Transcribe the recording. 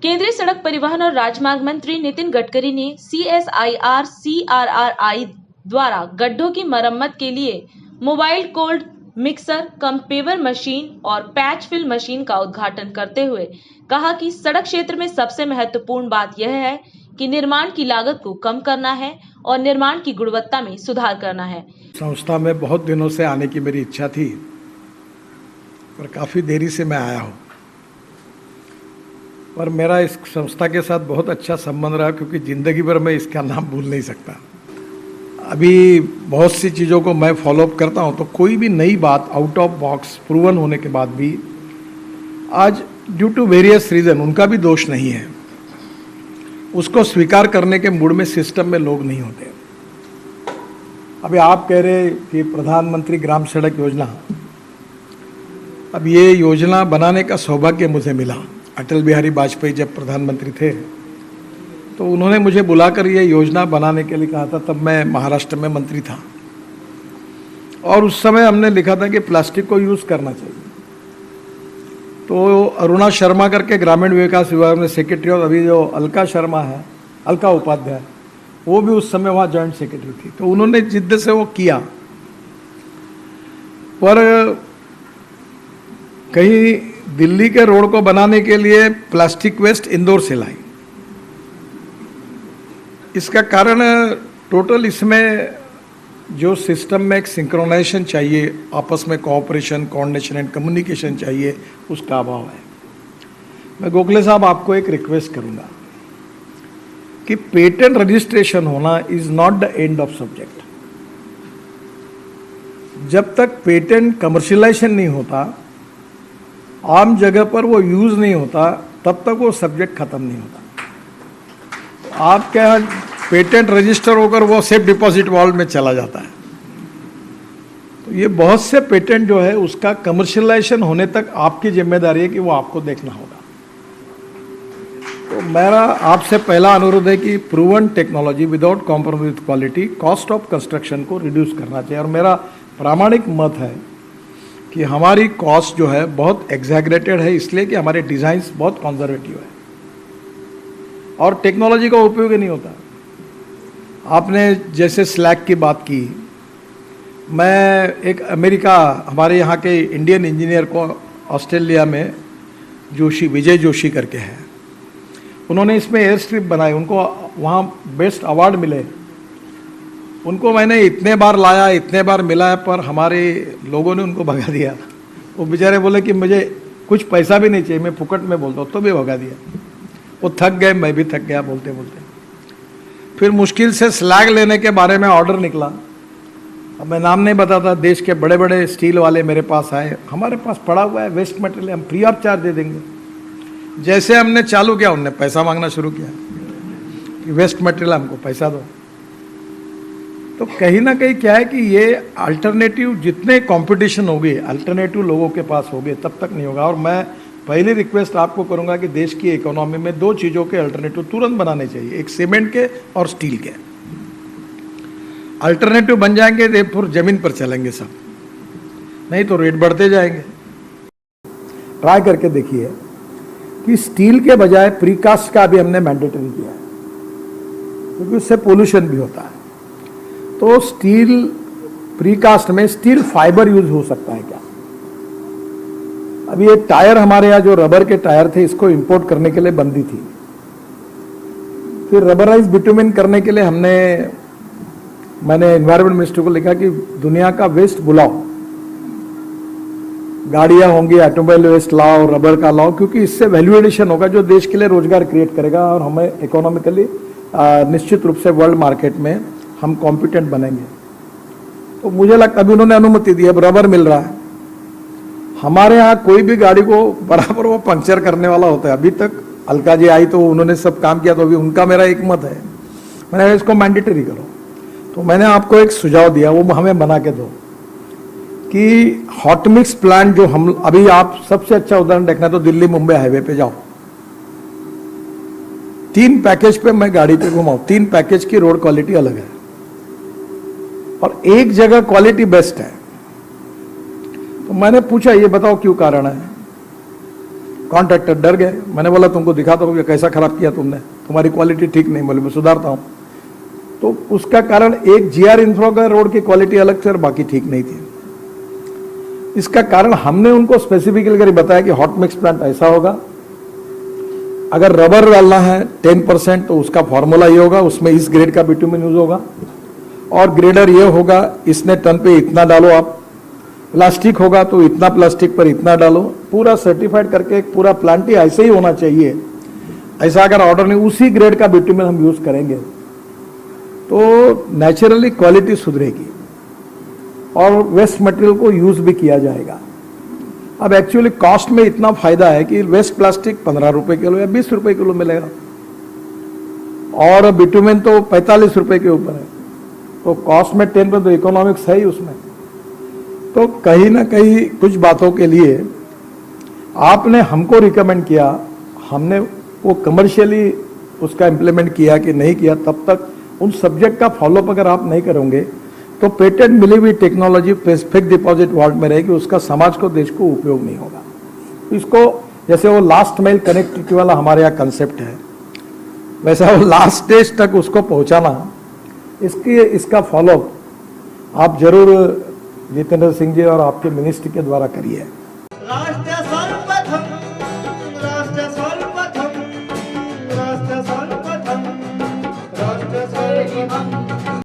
केंद्रीय सड़क परिवहन और राजमार्ग मंत्री नितिन गडकरी ने CSIR CRRI द्वारा गड्ढों की मरम्मत के लिए मोबाइल कोल्ड मिक्सर कम पेवर मशीन और पैच फिल मशीन का उद्घाटन करते हुए कहा कि सड़क क्षेत्र में सबसे महत्वपूर्ण बात यह है कि निर्माण की लागत को कम करना है और निर्माण की गुणवत्ता में सुधार करना है। संस्था में बहुत दिनों से आने की मेरी इच्छा थी और काफ़ी देरी से मैं आया हूँ, पर मेरा इस संस्था के साथ बहुत अच्छा संबंध रहा क्योंकि ज़िंदगी भर मैं इसका नाम भूल नहीं सकता। अभी बहुत सी चीज़ों को मैं फॉलोअप करता हूँ, तो कोई भी नई बात आउट ऑफ बॉक्स प्रूवन होने के बाद भी आज ड्यू टू वेरियस रीज़न, उनका भी दोष नहीं है, उसको स्वीकार करने के मूड में सिस्टम में लोग नहीं होते। अभी आप कह रहे कि प्रधानमंत्री ग्राम सड़क योजना, अब ये योजना बनाने का सौभाग्य मुझे मिला। अटल बिहारी वाजपेयी जब प्रधानमंत्री थे तो उन्होंने मुझे बुलाकर ये योजना बनाने के लिए कहा था, तब मैं महाराष्ट्र में मंत्री था और उस समय हमने लिखा था कि प्लास्टिक को यूज़ करना चाहिए। तो अरुणा शर्मा करके ग्रामीण विकास विभाग में सेक्रेटरी, और अभी जो अलका शर्मा है, अलका उपाध्याय, वो भी उस समय वहाँ जॉइंट सेक्रेटरी थी। तो उन्होंने जिद्द से वो किया, पर कहीं दिल्ली के रोड को बनाने के लिए प्लास्टिक वेस्ट इंदौर से लाई। इसका कारण टोटल इसमें जो सिस्टम में एक सिंक्रोनाइजेशन चाहिए, आपस में कोऑपरेशन, कोऑर्डिनेशन एंड कम्युनिकेशन चाहिए, उसका अभाव है। मैं गोखले साहब आपको एक रिक्वेस्ट करूंगा कि पेटेंट रजिस्ट्रेशन होना is not the end of subject. जब तक पेटेंट कमर्शियलाइजेशन नहीं होता, आम जगह पर वो यूज नहीं होता, तब तक वो सब्जेक्ट खत्म नहीं होता। आपके यहाँ पेटेंट रजिस्टर होकर वो सेफ डिपॉजिट वॉल्ट में चला जाता है। तो ये बहुत से पेटेंट जो है उसका कमर्शियलाइजेशन होने तक आपकी जिम्मेदारी है कि वो आपको देखना होगा। तो मेरा आपसे पहला अनुरोध है कि proven technology without compromise with quality, cost of construction को रिड्यूस करना चाहिए। और मेरा प्रामाणिक मत है कि हमारी कॉस्ट जो है बहुत एग्जैगरेटेड है, इसलिए कि हमारे डिज़ाइंस बहुत कंजर्वेटिव है और टेक्नोलॉजी का उपयोग ही नहीं होता। आपने जैसे स्लैग की बात की, मैं एक अमेरिका, हमारे यहाँ के इंडियन इंजीनियर को ऑस्ट्रेलिया में जोशी, विजय जोशी करके हैं, उन्होंने इसमें एयर स्ट्रिप बनाई, उनको वहाँ बेस्ट अवार्ड मिले। उनको मैंने इतने बार लाया, इतने बार मिला है, पर हमारे लोगों ने उनको भगा दिया। वो बेचारे बोले कि मुझे कुछ पैसा भी नहीं चाहिए, मैं फुकट में बोलता हूँ, तो भी भगा दिया। वो थक गए, मैं भी थक गया बोलते बोलते। फिर मुश्किल से स्लैग लेने के बारे में ऑर्डर निकला। अब मैं नाम नहीं बताता, देश के बड़े बड़े स्टील वाले मेरे पास आए, हमारे पास पड़ा हुआ है वेस्ट मटेरियल, हम फ्री ऑफ चार्ज दे देंगे। जैसे हमने चालू किया, उनने पैसा मांगना शुरू किया कि वेस्ट मटेरियल हमको पैसा दो। तो कहीं ना कहीं क्या है कि ये अल्टरनेटिव, जितने कंपटीशन होगी, अल्टरनेटिव लोगों के पास होगी, तब तक नहीं होगा। और मैं पहली रिक्वेस्ट आपको करूंगा कि देश की इकोनॉमी में दो चीज़ों के अल्टरनेटिव तुरंत बनाने चाहिए, एक सीमेंट के और स्टील के। अल्टरनेटिव बन जाएंगे तो फिर जमीन पर चलेंगे सब, नहीं तो रेट बढ़ते जाएंगे। ट्राई करके देखिए कि स्टील के बजाय प्रीकास्ट का भी हमने मैंडेटरी किया है, क्योंकि उससे पोल्यूशन भी होता है। तो स्टील प्रीकास्ट में स्टील फाइबर यूज हो सकता है क्या? अभी ये टायर हमारे यहाँ जो रबर के टायर थे, इसको इंपोर्ट करने के लिए बंदी थी। फिर रबराइज बिटुमिन करने के लिए मैंने एनवायरमेंट मिनिस्टर को लिखा कि दुनिया का वेस्ट बुलाओ, गाड़ियां होंगी, ऑटोमोबाइल वेस्ट लाओ, रबर का लाओ, क्योंकि इससे वैल्यू एडिशन होगा जो देश के लिए रोजगार क्रिएट करेगा और हमें इकोनॉमिकली निश्चित रूप से वर्ल्ड मार्केट में हम कॉम्पिटेंट बनेंगे। तो मुझे लगता अभी उन्होंने अनुमति दी, अब रबर मिल रहा है। हमारे यहाँ कोई भी गाड़ी को बराबर वो पंक्चर करने वाला होता है। अभी तक अलका जी आई तो उन्होंने सब काम किया, तो अभी उनका मेरा एक मत है, मैंने इसको मैंडेटरी करो। तो मैंने आपको एक सुझाव दिया, वो हमें बना के दो कि हॉट मिक्स प्लांट जो हम अभी, आप सबसे अच्छा उदाहरण देखना तो दिल्ली मुंबई हाईवे पे जाओ, 3 पैकेज पे मैं गाड़ी पे घुमाऊं, 3 पैकेज की रोड क्वालिटी अलग है और एक जगह क्वालिटी बेस्ट है। तो मैंने पूछा, ये बताओ क्यों कारण है? कॉन्ट्रैक्टर डर गए। मैंने बोला तुमको दिखाता हूँ कि कैसा खराब किया तुमने, तुम्हारी क्वालिटी ठीक नहीं, बोले मैं सुधारता हूँ। तो उसका कारण एक जीआर इंफ्रा का रोड की क्वालिटी अलग थी और बाकी ठीक नहीं थी। इसका कारण हमने उनको स्पेसिफिकली करके बताया कि हॉट मिक्स प्लांट ऐसा होगा, अगर रबर डालना है 10% तो उसका फॉर्मूला ये होगा, उसमें इस ग्रेड का बिटुमिन यूज होगा, और ग्रेडर ये होगा, इसने टन पे इतना डालो आप, प्लास्टिक होगा तो इतना प्लास्टिक पर इतना डालो, पूरा सर्टिफाइड करके एक पूरा प्लांट ही ऐसे ही होना चाहिए। ऐसा अगर ऑर्डर नहीं, उसी ग्रेड का बिटुमिन हम यूज करेंगे तो नेचुरली क्वालिटी सुधरेगी और वेस्ट मटेरियल को यूज भी किया जाएगा। अब एक्चुअली कॉस्ट में इतना फायदा है कि वेस्ट प्लास्टिक 15 रुपए किलो या 20 रुपए किलो मिलेगा और बिटुमिन तो 45 रुपए के ऊपर है, तो कॉस्ट में 10% तो इकोनॉमिक्स है ही उसमें। तो कहीं ना कहीं कुछ बातों के लिए आपने हमको रिकमेंड किया, हमने वो कमर्शियली उसका इम्प्लीमेंट किया कि नहीं किया, तब तक उन सब्जेक्ट का फॉलोअप अगर आप नहीं करोगे तो पेटेंट मिली हुई टेक्नोलॉजी फिक्स डिपॉजिट वॉल्ट में रहेगी, उसका समाज को, देश को उपयोग नहीं होगा। इसको जैसे वो लास्ट माइल कनेक्टिविटी वाला हमारे यहाँ कंसेप्ट है, वैसा वो लास्ट स्टेज तक उसको पहुंचाना, इसका फॉलोअप आप जरूर जितेंद्र सिंह जी और आपके मिनिस्ट्री के द्वारा करिए। राष्ट्रीय